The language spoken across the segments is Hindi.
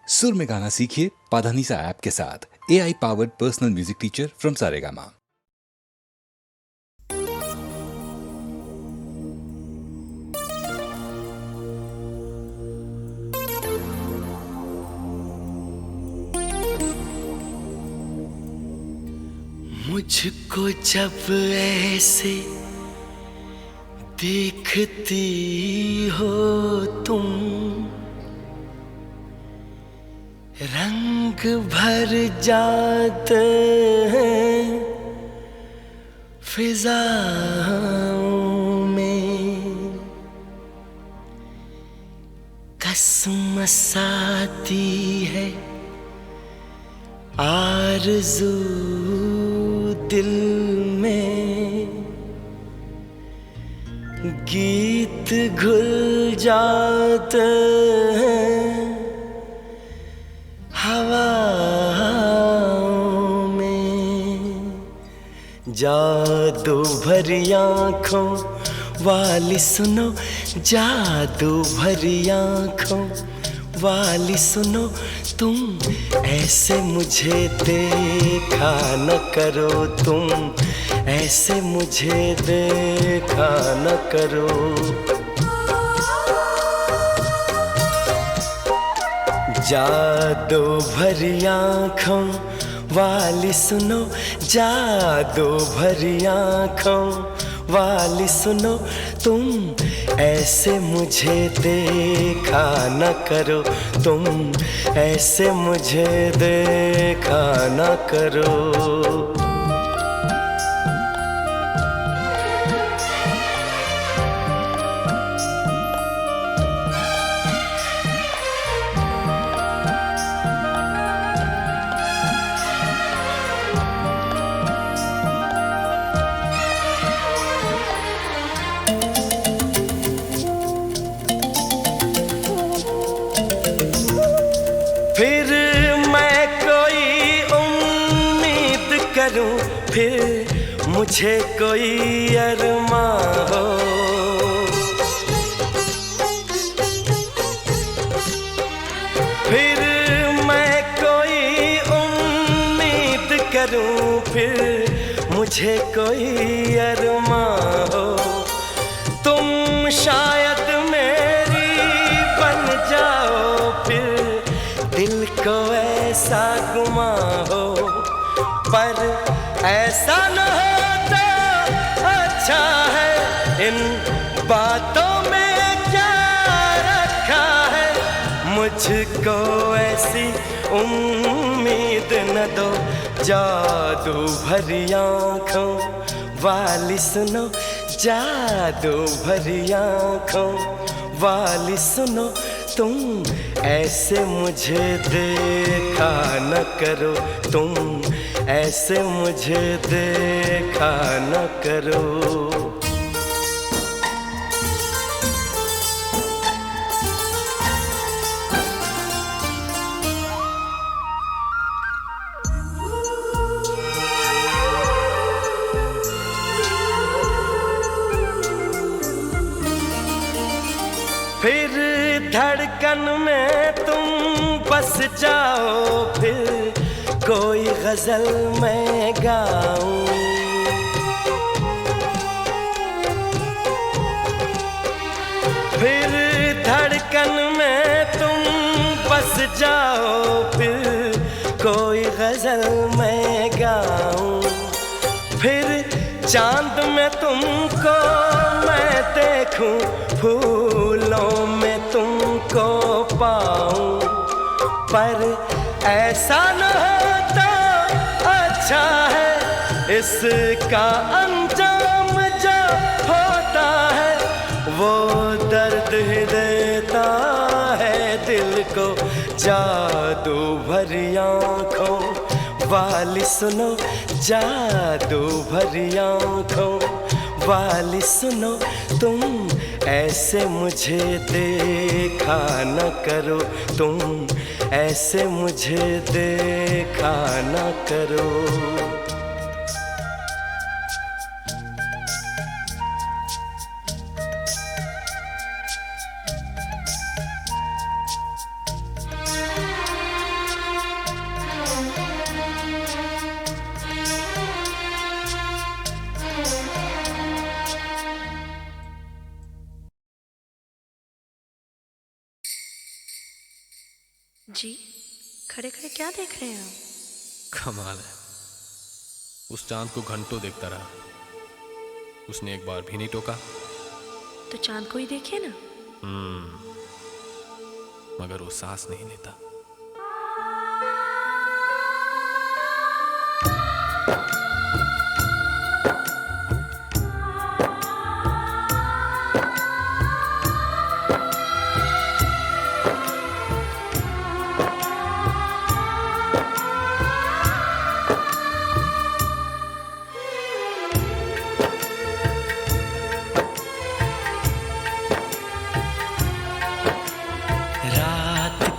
सुर में गाना सीखिए पाधानीसा ऐप के साथ। AI powered personal music teacher from Saregama. मुझको जब ऐसे देखती हो तुम, रंग भर जाते हैं फिजाओं में, कसमस आती है आरज़ू दिल में, गीत घुल जाते हैं हवाओं में। जादू भरी आँखों वाली सुनो, जादू भरी आँखों वाली सुनो, तुम ऐसे मुझे देखा न करो, तुम ऐसे मुझे देखा न करो। जादू भरी आँखों वाली सुनो, जादू भरी आँखों वाली सुनो, तुम ऐसे मुझे देखा न करो, तुम ऐसे मुझे देखा न करो। फिर मैं कोई उम्मीद करूं, फिर मुझे कोई अरमां हो, फिर मैं कोई उम्मीद करूं, फिर मुझे कोई अरमां हो। तुम शायद मेरी बन जाओ, फिर दिल को ऐसा गुमा हो, पर ऐसा न होता अच्छा है। इन बातों में क्या रखा है, मुझको ऐसी उम्मीद न दो। जादू भरी आँखों वाली सुनो, जादू भरी आँखों वाली सुनो, तुम ऐसे मुझे देखा न करो, तुम ऐसे मुझे देखा न करो। फिर धड़कन में तुम बस जाओ, फिर कोई गजल मैं गाऊं, फिर धड़कन में तुम बस जाओ, फिर कोई गजल मैं गाऊं, फिर चांद में तुमको मैं देखूं, फूलों में तुमको पाऊं, पर ऐसा न होता अच्छा है। इसका अंजाम जो होता है, वो दर्द ही देता है दिल को। जादू भरी आँखों वाली सुनो, जादू भरी आँखों वाली सुनो, तुम ऐसे मुझे देखा न करो, तुम ऐसे मुझे देखा न करो। जी, खड़े खड़े क्या देख रहे हैं आप? कमाल है। उस चांद को घंटों देखता रहा, उसने एक बार भी नहीं टोका। तो चांद को ही देखिए ना। मगर वो सांस नहीं लेता।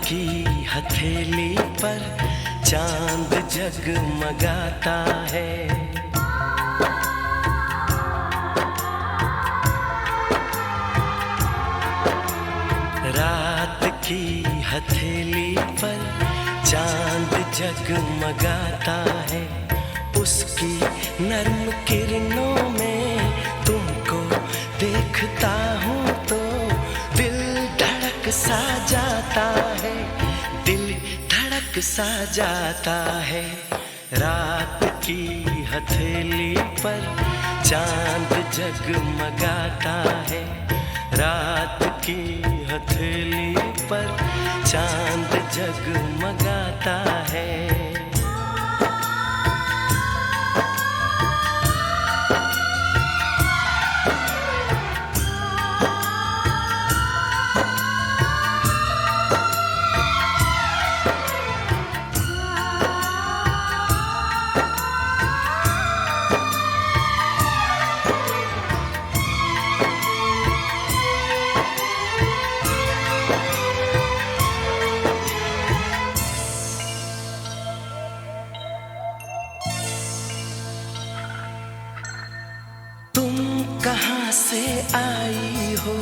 की हथेली पर चांद जगमगाता है। रात की हथेली पर चांद जगमगाता है। उसकी नर्म किरणों में तुमको देखता हूँ तो दिल धड़क सा जाता है, दिल धड़क सा जाता है। रात की हथेली पर चांद जगमगाता है। रात की हथेली पर चांद जगमगाता है। कहाँ से आई हो,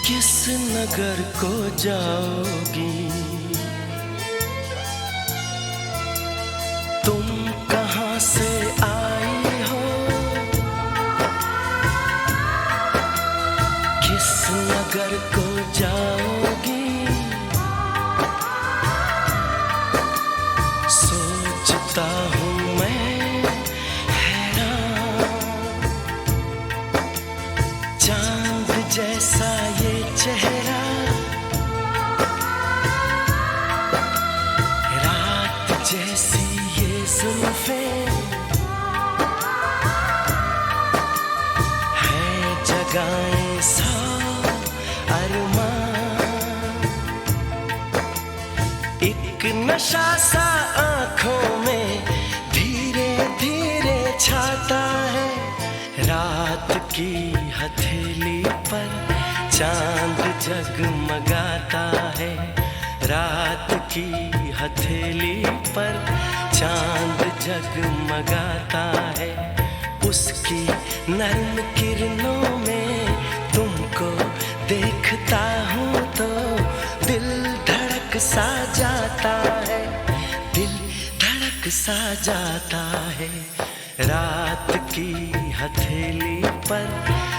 किस नगर को जाओगी? तुम कहाँ से आई हो, किस नगर को जाओगी? सोचता हूँ जैसा ये चेहरा, रात जैसी ये जुल्फें, है जगाएं सौ अरमान। एक नशा सा आँखों में धीरे धीरे छाता है। रात की हथेली पर चांद जगमगाता है। रात की हथेली पर चांद जगमगाता है। उसकी नर्म किरणों में तुमको देखता हूँ तो दिल धड़क सा जाता है, दिल धड़क सा जाता है। रात की हथेली पर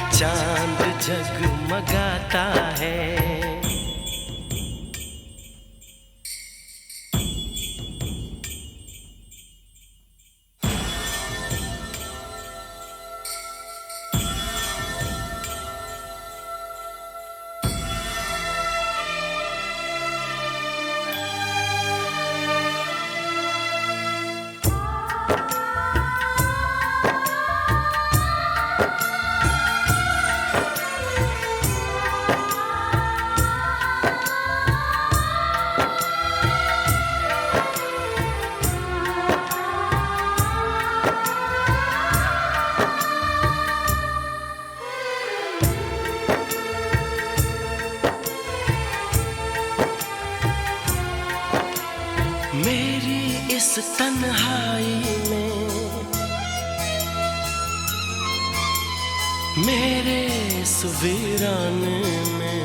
चांद जगमगाता है। मेरी इस तन्हाई में, मेरे इस वीराने में,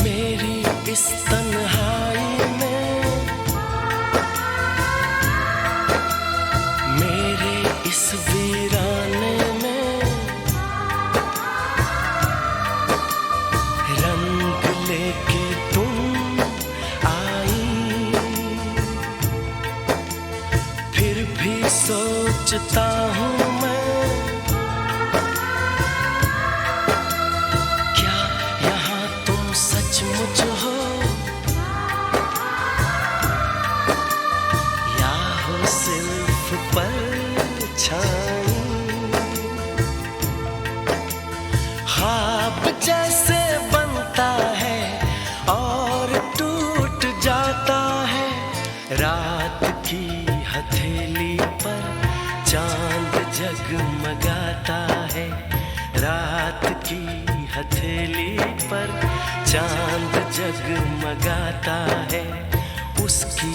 मेरी इस तन्हाई में, मेरे इस वीराने में जैसे बनता है और टूट जाता है। रात की हथेली पर चांद जगमगाता है। रात की हथेली पर चांद जगमगाता है। उसकी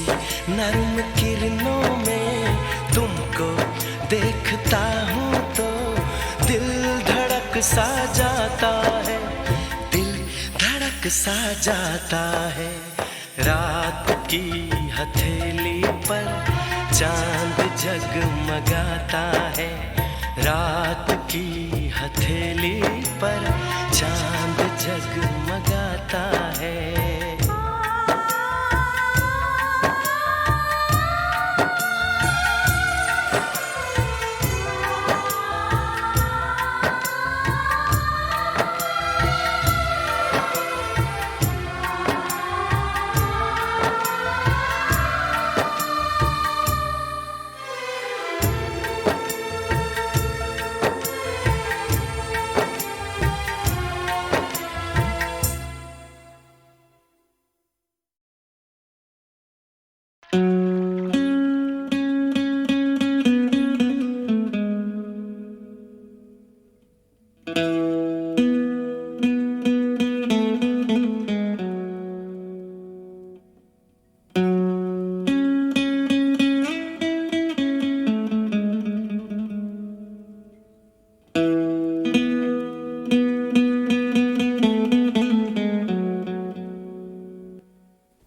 नर्म किरणों में तुमको देखता हूँ तो दिल धड़क सा जाता है। दिल धड़क सा जाता है। रात की हथेली पर चांद जगमगाता है। रात की हथेली पर चांद जगमगाता है।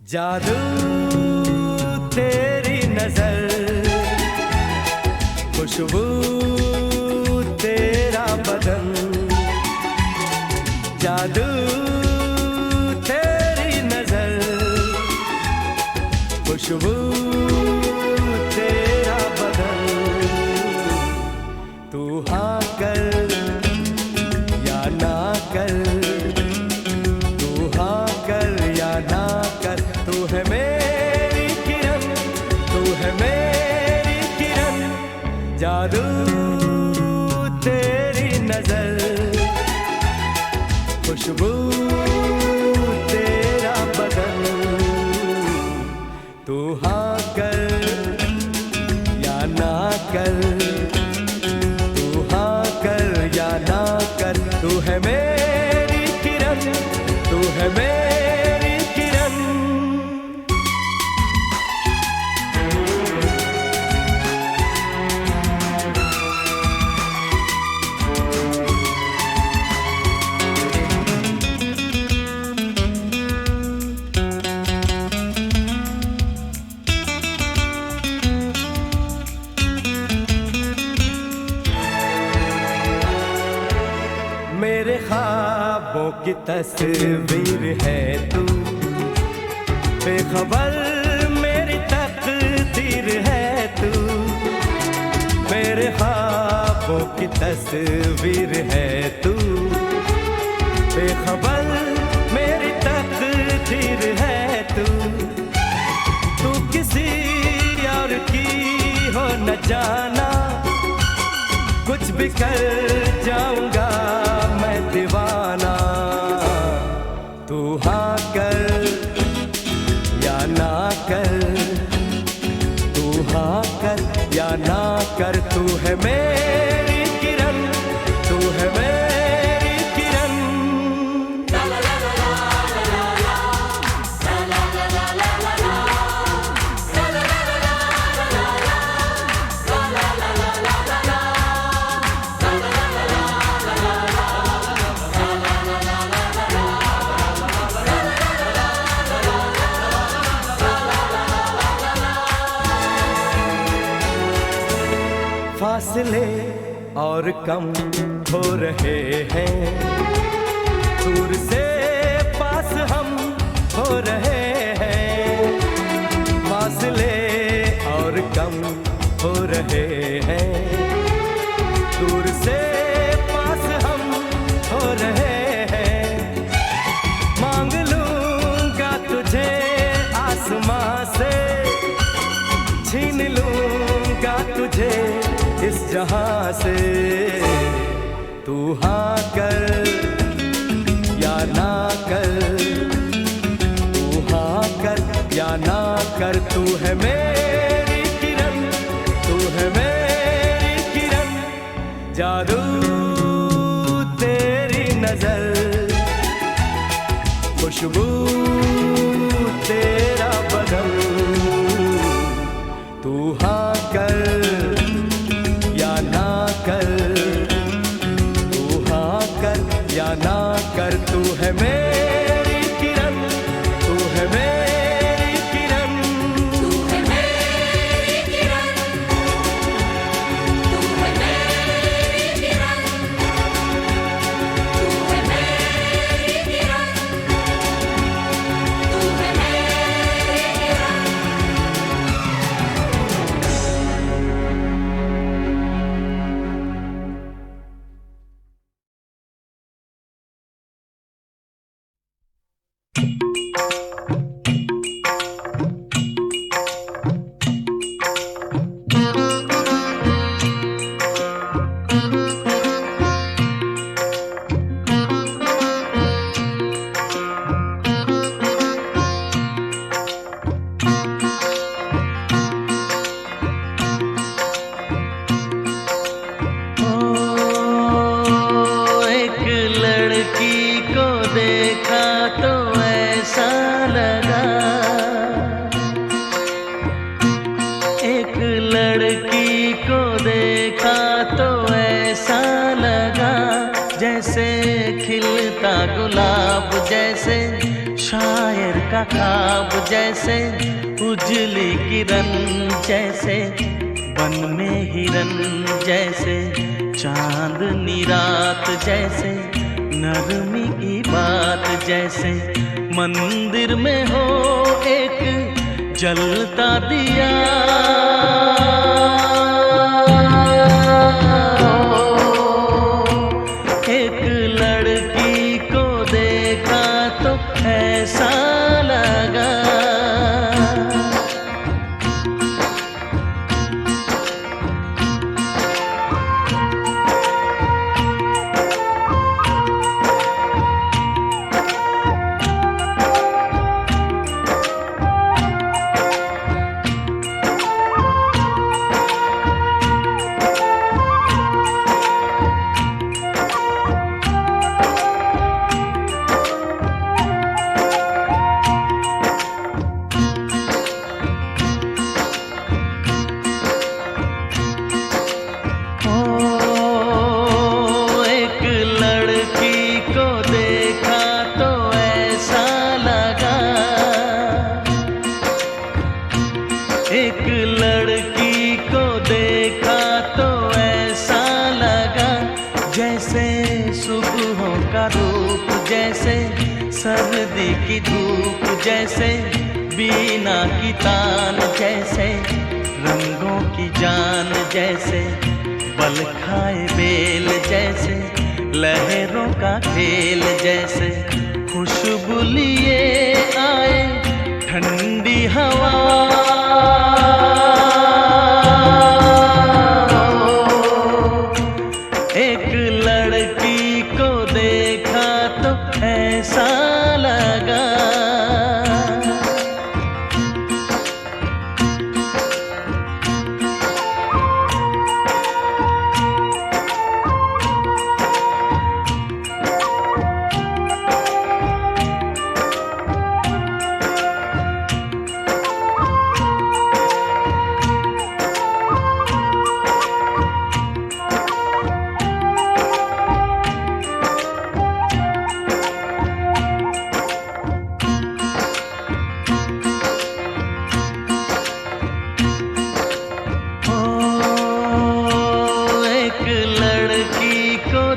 जादू तेरी नजर, खुशबू तेरा बदन। जादू तेरी नजर, खुशबू तेरा बदन। तू हाँ कर या ना कर, तू हाँ कर या ना कर। तू है मेरी किरण, तू है मेरी किरण। जादू तेरी नजर, खुशबू तेरा बदन। तू हाँ कर या ना कर, तू हाँ कर या ना कर। तू है मेरी किरण, तू है मेरी किरण। मेरे ख्वाबों की तस्वीर है तू, बेखबर मेरी तकदीर है तू। मेरे ख्वाबों की तस्वीर है तू, बेखबर मेरी तकदीर है तू। तू किसी और की हो न जाना, कुछ भी कर जाऊंगा मैं दीवाना। तू हाँ कर या ना कर, तू हाँ कर या ना कर। तू है मेरी किरण, तू है मेरी किरण। फासले और कम हो रहे हैं, दूर से पास हम हो रहे हैं। फासले और कम हो रहे हैं, दूर से पास हम हो रहे हैं। मांग लूंगा तुझे आसमां से, छीन लूंगा तुझे इस जहां से। तू हाँ कर नजर, खुशबू तेरा बदन, तू हाँ कर या ना कर, तू हाँ कर या ना कर, तू है मेरी किरण, तू है मेरी किरण, तू है मेरी किरण, तू है मेरी किरण, तू है मेरी किरण, तू है मेरी किरण। एक लड़की को देखा तो ऐसा लगा, एक लड़की को देखा तो ऐसा लगा, जैसे खिलता गुलाब, जैसे शायर का ख्वाब, जैसे उजली किरण, जैसे बन में हिरन, जैसे चांदनी रात, जैसे नरमी की बात, जैसे मंदिर में हो एक जलता दिया, एक लड़की को देखा तो ऐसा लगा। एक लड़की को देखा तो ऐसा लगा, जैसे सुबहों का रूप, जैसे सर्दी की धूप, जैसे बीना की तान, जैसे रंगों की जान, जैसे बल खाए बेल, जैसे लहरों का खेल, जैसे खुशबू लिए आए ठंडी हवा, एक लड़की को देखा तो ऐसा लगा।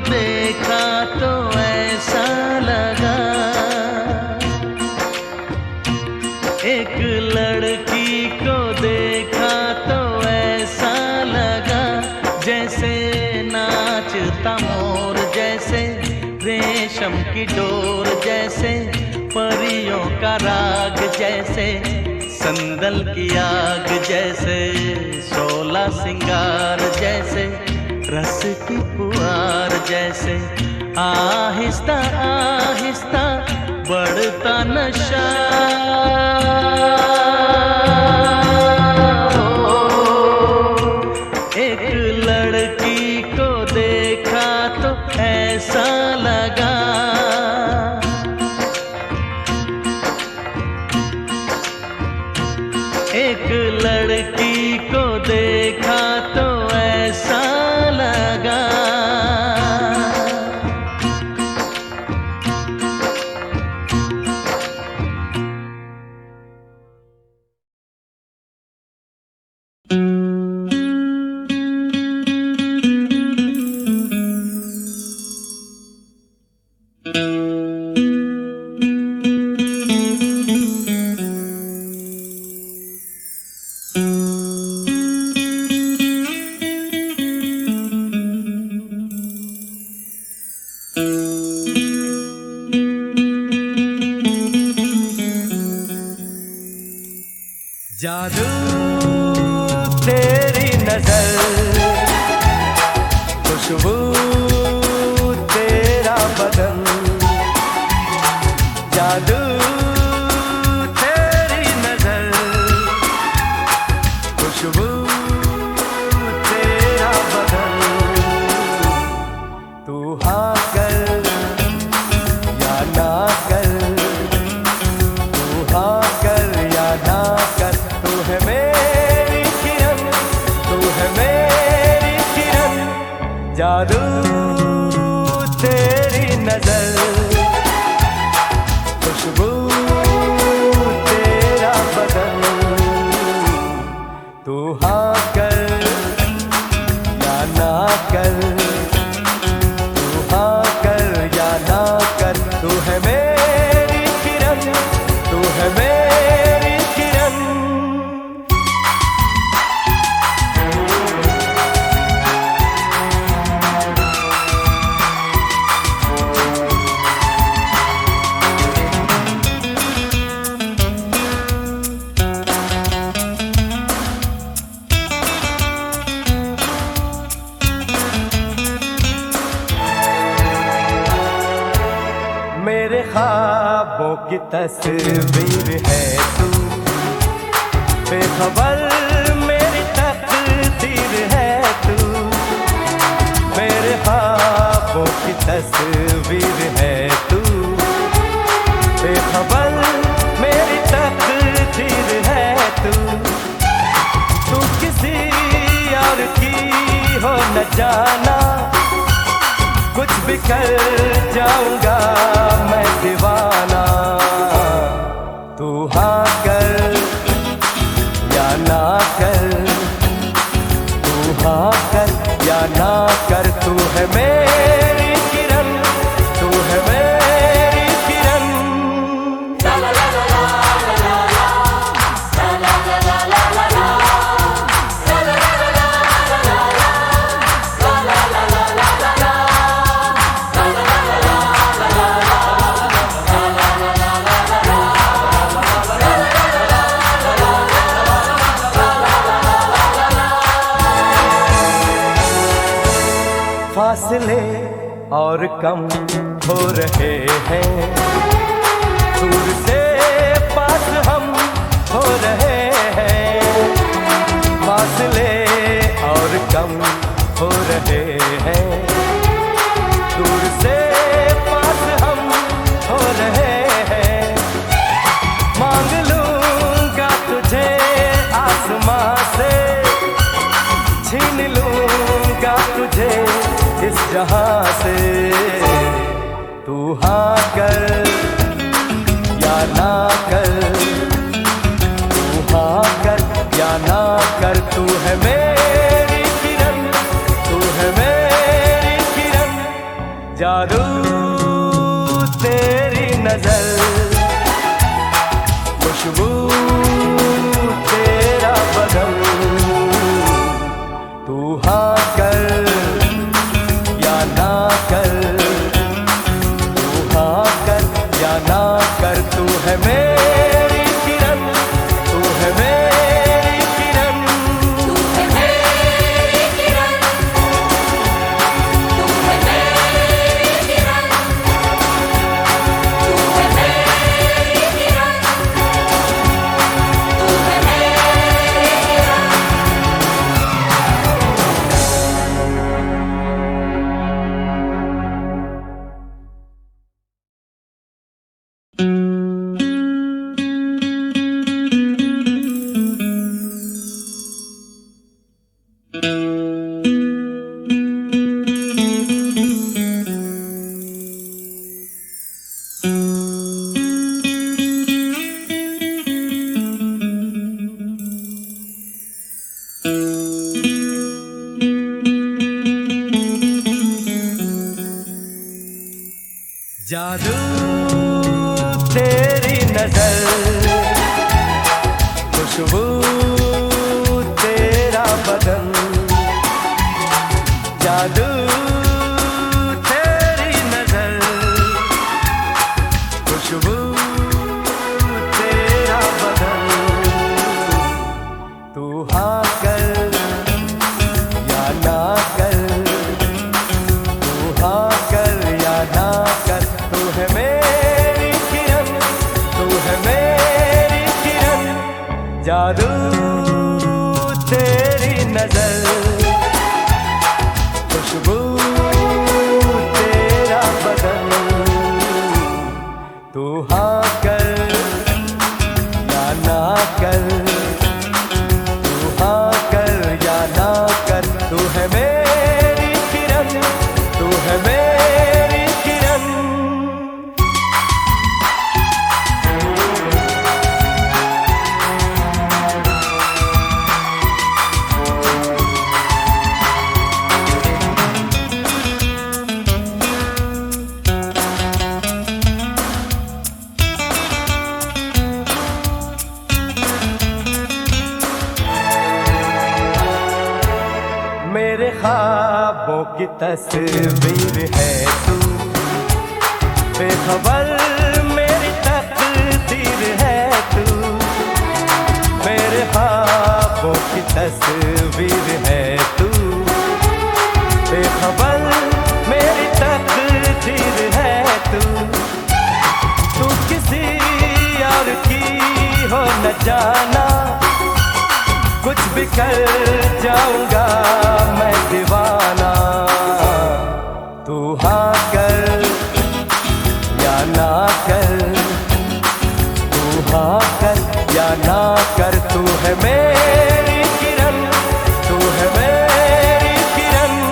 देखा तो ऐसा लगा, एक लड़की को देखा तो ऐसा लगा, जैसे नाचता मोर, जैसे रेशम की डोर, जैसे परियों का राग, जैसे संदल की आग, जैसे शोला सिंगार, जैसे रस की पुआर, जैसे आहिस्ता आहिस्ता बढ़ता नशा, एक लड़की को देखा तो ऐसा लगा। जादू तेरी नजर, खुशबू तेरा बदन, जादू तेरी नजर, खुशबू तेरा बदन। तू हाँ कर या ना कर, तू हाँ कर या ना कर, तू है मेरी किरण, तू है मेरी किरण। जादू तेरी नजर, खुशबू तेरा बदन। तू हाँ कर या ना कर, तू हाँ कर या ना कर, तू है मेरी किरण, तू है मेरी किरण। मेरे ख्वाबों की तस्वीर है तू, बेखबर मेरी तकदीर है तू। मेरे ख्वाबों की तस्वीर है तू, बेखबर मेरी तकदीर है तू। तू किसी और की हो न जाना, कुछ भी कर जाऊंगा मैं दीवाना। तू हाँ कर या ना कर, तू हाँ कर या ना कर, तू है मेरी किरण, तू है मेरी किरण। फासले और कम हो रहे हैं, दूर से पास हम हो रहे हैं। फासले और कम हो रहे हैं, दूर से पास हम हो रहे हैं। मांग लूंगा तुझे आसमां से, छीन लूंगा तुझे इस जहां से। तू हाँ कर या ना कर, तू हाँ कर या ना कर, तू है मेरी किरण, तू है मेरी किरण। जादू तेरी नजर, खुशबू तेरा बदन। तू हाँ कर या ना कर, तू हाँ कर या ना कर, तू है मेरी किरण, तू है मेरी किरण। तू है मेरी किरण, तू है मेरी किरण, तू है मेरी किरण, तू है मेरी किरण। जादू तेरी नजर, खुशबू तेरा बदन। जादू तेरी नजर, खुशबू तेरा बदन। की तस्वीर है तू, बेखबर मेरी तकदीर है तू, मेरे ख्वाबों की तस्वीर है तू, बेखबर मेरी तकदीर है तू। तू किसी और की हो न जाना, कुछ भी कर जाऊंगा मैं दीवाना। तू हाँ कर या ना कर, तू हाँ कर या ना कर, तू है मेरी किरण, तू है मेरी किरण।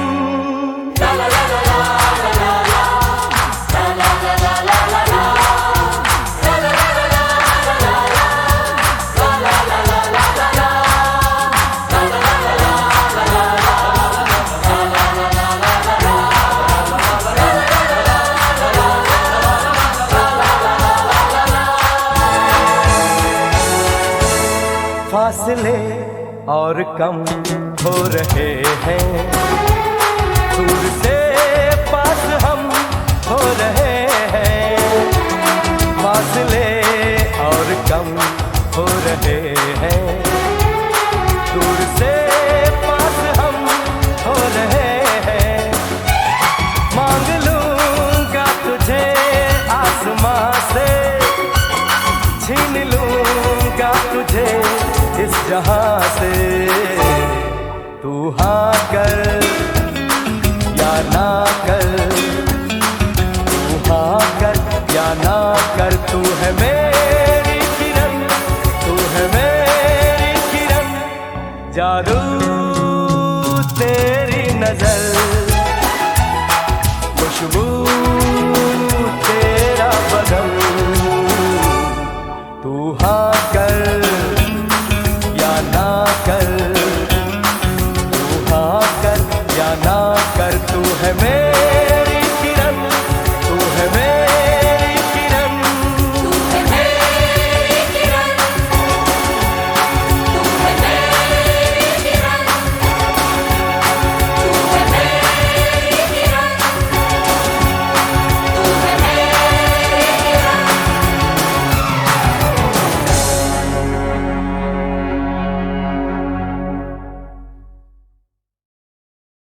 फासले और कम हो रहे हैं, दूर से पास हम हो रहे हैं। फासले और कम हो रहे हैं, दूर से पास हम हो रहे हैं। मांग लूंगा तुझे आसमां से, छीन लूंगा तुझे इस जहां से। तू हाँ कर या ना कर, तू हाँ कर या ना कर, तू है मेरी किरण, तू है मेरी किरण। जादू तेरी नजर, खुशबू तेरा बदन। तू हाँ कर या ना कर, तू हाँ कर या ना कर।